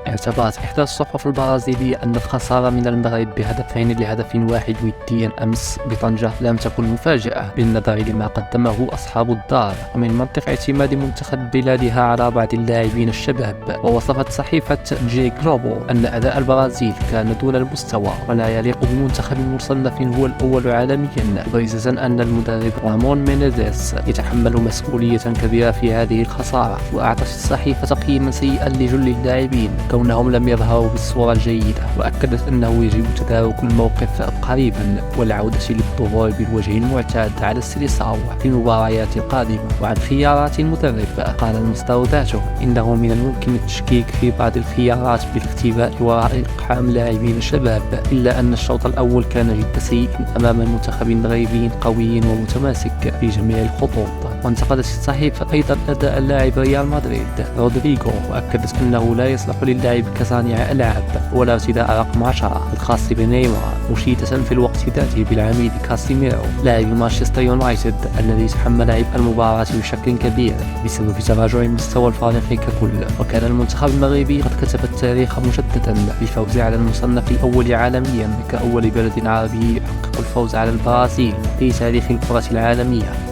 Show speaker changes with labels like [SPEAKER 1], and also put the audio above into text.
[SPEAKER 1] اعتبرت إحدى الصحف البرازيلية أن الخسارة من المغرب بهدفين لهدف واحد وديا أمس بطنجة لم تكن مفاجأة بالنظر لما قدمه أصحاب الدار، ومن منطق اعتماد منتخب بلادها على بعض اللاعبين الشباب. ووصفت صحيفة جي جلوبو أن أداء البرازيل كان دون المستوى ولا يليق بمنتخب مصنف هو الأول عالميا، مبرزة أن المدرب رامون مينيزيس يتحمل مسؤولية كبيرة في هذه الخسارة. وأعطت الصحيفة تقييما سيئا لجل اللاعبين كونهم لم يظهروا بالصورة الجيدة، وأكدت أنه يجب تدارك الموقف قريبا والعودة للظهور بالوجه المعتاد على السيليساو في المباريات القادمة. وعن خيارات المدرب قال المصدر ذاته إنه من الممكن التشكيك في بعض الخيارات بالاختباء وراء إقحام لاعبين شباب، إلا أن الشوط الأول كان جد سيء أمام المنتخب المغربي قوي ومتماسك في جميع الخطوط. وانتقدت الصحيفة أيضا أداء اللاعب ريال مدريد رودريغو، وأكدت أنه لا يصلح للعب كصانع ألعاب ولا ارتداء رقم 10 الخاص بنيمار، مشيدة في الوقت ذاته بالعميد كاسيميرو لاعب مانشستر يونايتد الذي تحمل عبء المباراة بشكل كبير بسبب تراجع مستوى الفريق ككل. وكان المنتخب المغربي قد كتب التاريخ مجددا بالفوز على المصنف الأول عالميا كأول بلد عربي يحقق الفوز على البرازيل في تاريخ الكرة العالمية.